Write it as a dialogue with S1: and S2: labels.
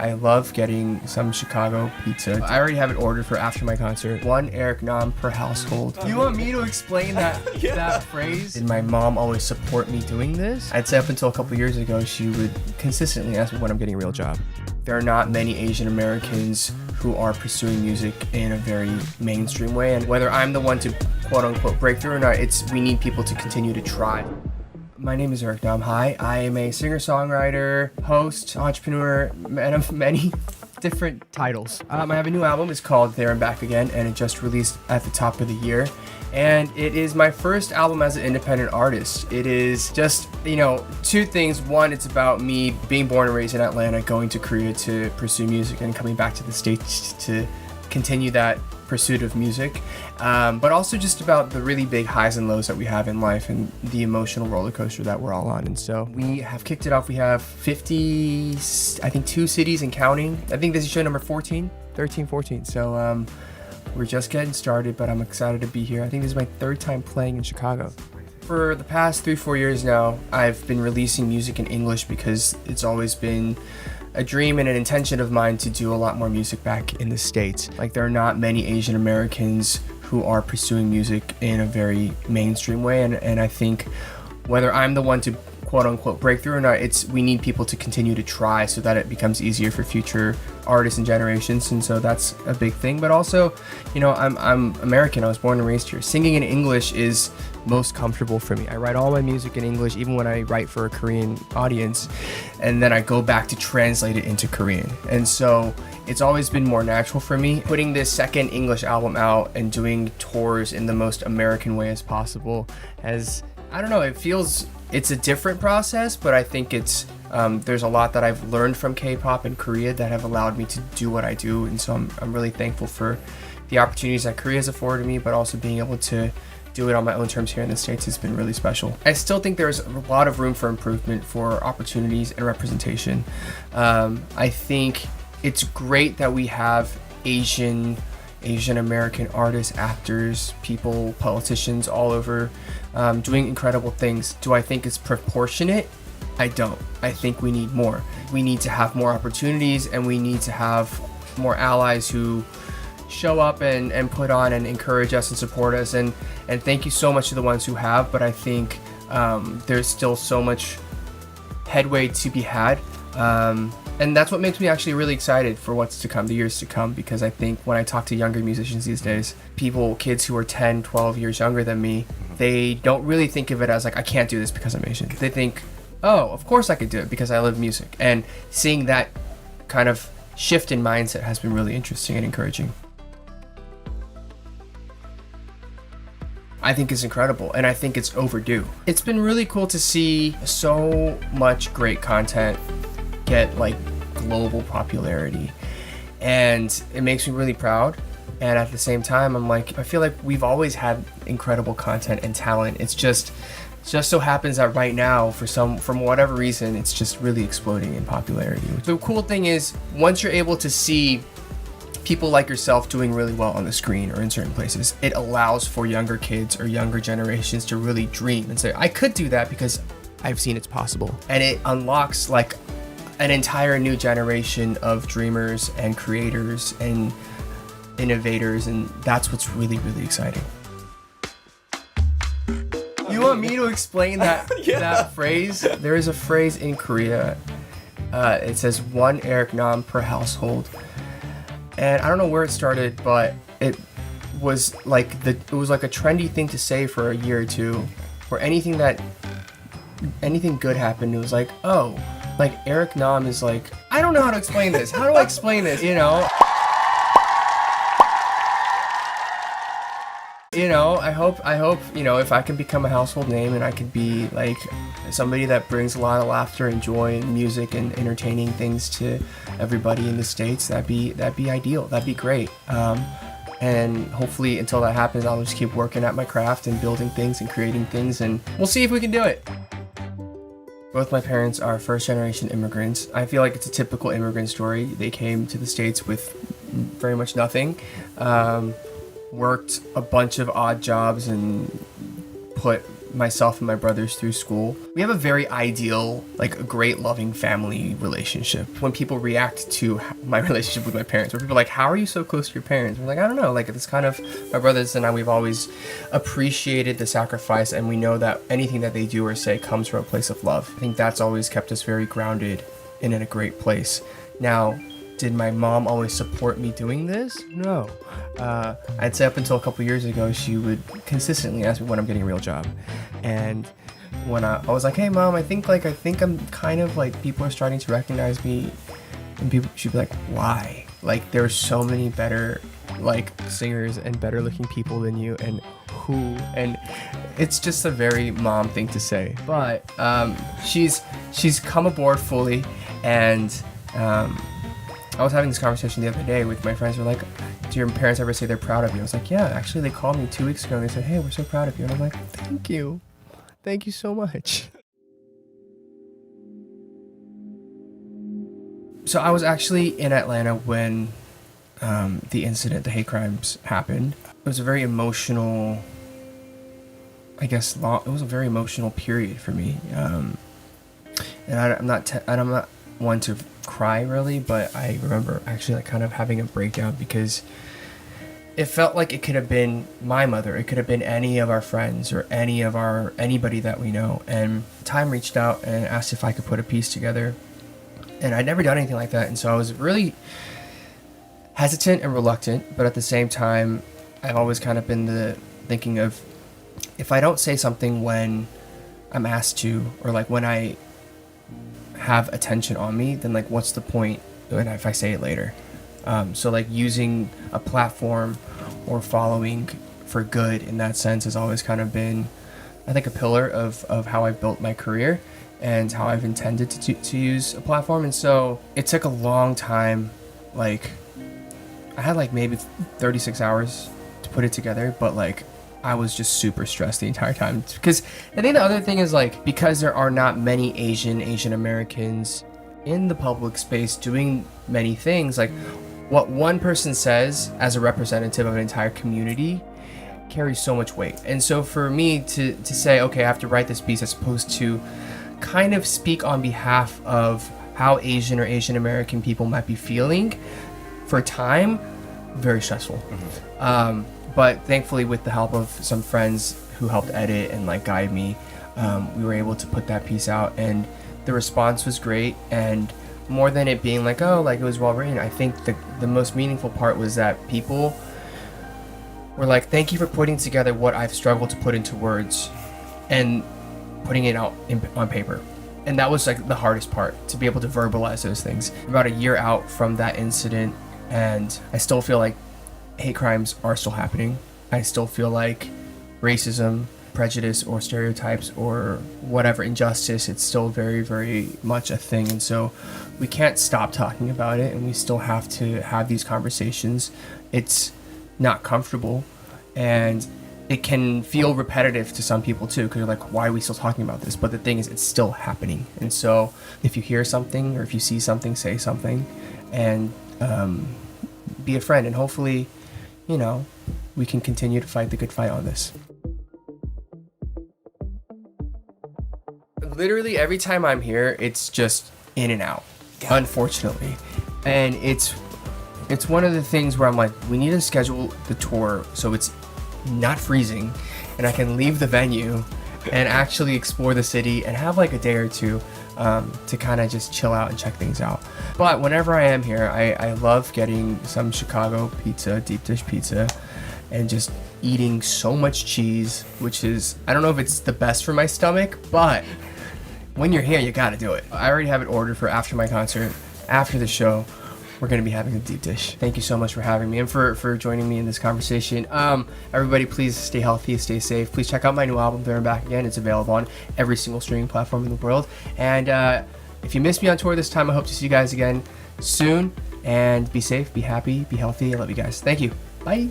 S1: I love getting some Chicago pizza. I already have it ordered for after my concert. One E릭남 per household. You want me to explain that that phrase? Did my mom always support me doing this? I'd say up until a couple years ago, she would consistently ask me when I'm getting a real job. There are not many Asian Americans who are pursuing music in a very mainstream way, and whether I'm the one to quote-unquote break through or not, we need people to continue to try. My name is E릭남. Hi, I am a singer-songwriter, host, entrepreneur, man of many different titles. I have a new album. It's called There and Back Again, and it just released at the top of the year. And it is my first album as an independent artist. It is just, two things. One, it's about me being born and raised in Atlanta, going to Korea to pursue music and coming back to the States to continue that pursuit of music. But also just about the really big highs and lows that we have in life and the emotional roller coaster that we're all on. And so we have kicked it off. We have 50, I think 2 cities and counting. I think this is show number 13, 14. So we're just getting started, but I'm excited to be here. I think this is my 3rd time playing in Chicago. For the past 3-4 years now, I've been releasing music in English because it's always been a dream and an intention of mine to do a lot more music back in the States. Like, there are not many Asian Americans who are pursuing music in a very mainstream way, and I think whether I'm the one to quote-unquote break through or not, we need people to continue to try so that it becomes easier for future artists and generations, and so that's a big thing. But also, I'm American. I was born and raised here. Singing in English is most comfortable for me. I write all my music in English, even when I write for a Korean audience, and then I go back to translate it into Korean. And so it's always been more natural for me. Putting this second English album out and doing tours in the most American way as possible it's a different process, but I think there's a lot that I've learned from K-pop and Korea that have allowed me to do what I do, and so I'm really thankful for the opportunities that Korea has afforded me, but also being able to do it on my own terms here in the States has been really special. I still think there's a lot of room for improvement for opportunities and representation. I think it's great that we have Asian American artists, actors, people, politicians all over doing incredible things. Do I think it's proportionate? I don't. I think we need more. We need to have more opportunities, and we need to have more allies who show up and put on and encourage us and support us. And thank you so much to the ones who have, but I think there's still so much headway to be had. And that's what makes me actually really excited for what's to come, the years to come, because I think when I talk to younger musicians these days, kids who are 10, 12 years younger than me, they don't really think of it as like, I can't do this because I'm Asian. They think, oh, of course I could do it because I love music. And seeing that kind of shift in mindset has been really interesting and encouraging. I think it's incredible, and I think it's overdue. It's been really cool to see so much great content get like global popularity, and it makes me really proud. And at the same time, I feel like we've always had incredible content and talent. It's just so happens that right now, from whatever reason, it's just really exploding in popularity. The cool thing is, once you're able to see people like yourself doing really well on the screen or in certain places, it allows for younger kids or younger generations to really dream and say, I could do that because I've seen it's possible. And it unlocks like an entire new generation of dreamers and creators and innovators, and that's what's really, really exciting. You want me to explain that that phrase? There is a phrase in Korea. It says one E릭남 per household, and I don't know where it started, but it was like a trendy thing to say for a year or two. Where anything good happened, it was like, oh, like E릭남 is like, I don't know how to explain this. How do I explain this? I hope, if I can become a household name and I could be like somebody that brings a lot of laughter and joy and music and entertaining things to everybody in the States, that'd be ideal. That'd be great. And hopefully until that happens, I'll just keep working at my craft and building things and creating things, and we'll see if we can do it. Both my parents are first-generation immigrants. I feel like it's a typical immigrant story. They came to the States with very much nothing, worked a bunch of odd jobs and put myself and my brothers through school. We have a very ideal, like a great loving family relationship. When people react to my relationship with my parents, where people are like, how are you so close to your parents? We're like, I don't know, like it's kind of, my brothers and I, we've always appreciated the sacrifice, and we know that anything that they do or say comes from a place of love. I think that's always kept us very grounded and in a great place. Now, did my mom always support me doing this? No. I'd say up until a couple years ago, she would consistently ask me when I'm getting a real job. And when I was like, hey mom, I think I'm kind of like, people are starting to recognize me, and she'd be like, why? Like there's so many better like singers and better looking people than you, and who? And it's just a very mom thing to say. But she's come aboard fully, and I was having this conversation the other day with my friends who were like, do your parents ever say they're proud of you? I was like, yeah, actually they called me 2 weeks ago and they said, hey, we're so proud of you. And I'm like, thank you. Thank you so much. So I was actually in Atlanta when the incident, the hate crimes happened. It was a very emotional, I guess, it was a very emotional period for me. And I'm not one to cry really, but I remember actually like kind of having a breakdown because it felt like it could have been my mother, it could have been any of our friends or anybody that we know. And Time reached out and asked if I could put a piece together, and I'd never done anything like that, and so I was really hesitant and reluctant. But at the same time, I've always kind of been the thinking of, if I don't say something when I'm asked to, or like when I have attention on me, then like what's the point if I say it later? So like using a platform or following for good in that sense has always kind of been, I think, a pillar of how I've built my career and how I've intended to use a platform. And so it took a long time. Like I had like maybe 36 hours to put it together, but like I was just super stressed the entire time. Because I think the other thing is like, because there are not many Asian Americans in the public space doing many things, like what one person says as a representative of an entire community carries so much weight. And so for me to say, okay, I have to write this piece as opposed to kind of speak on behalf of how Asian or Asian American people might be feeling for time, very stressful. But thankfully, with the help of some friends who helped edit and like guide me, we were able to put that piece out, and the response was great. And more than it being like, oh, like it was well written, I think the most meaningful part was that people were like, thank you for putting together what I've struggled to put into words and putting it out on paper. And that was like the hardest part, to be able to verbalize those things. About a year out from that incident, and I still feel like hate crimes are still happening. I still feel like racism, prejudice, or stereotypes, or whatever injustice, it's still very, very much a thing. And so we can't stop talking about it, and we still have to have these conversations. It's not comfortable, and it can feel repetitive to some people too, because you're like, why are we still talking about this? But the thing is, it's still happening. And so if you hear something or if you see something, say something, and be a friend, and hopefully, you know, we can continue to fight the good fight on this. Literally every time I'm here, it's just in and out, unfortunately. And it's one of the things where I'm like, we need to schedule the tour so it's not freezing and I can leave the venue and actually explore the city and have like a day or two to kind of just chill out and check things out. But whenever I am here, I love getting some Chicago pizza, deep dish pizza, and just eating so much cheese, which is, I don't know if it's the best for my stomach, but when you're here, you gotta do it. I already have it ordered for after my concert. After the show, we're gonna be having a deep dish. Thank you so much for having me and for joining me in this conversation. Everybody, please stay healthy, stay safe. Please check out my new album, There and Back Again. It's available on every single streaming platform in the world. And if you missed me on tour this time, I hope to see you guys again soon. And be safe, be happy, be healthy. I love you guys. Thank you. Bye.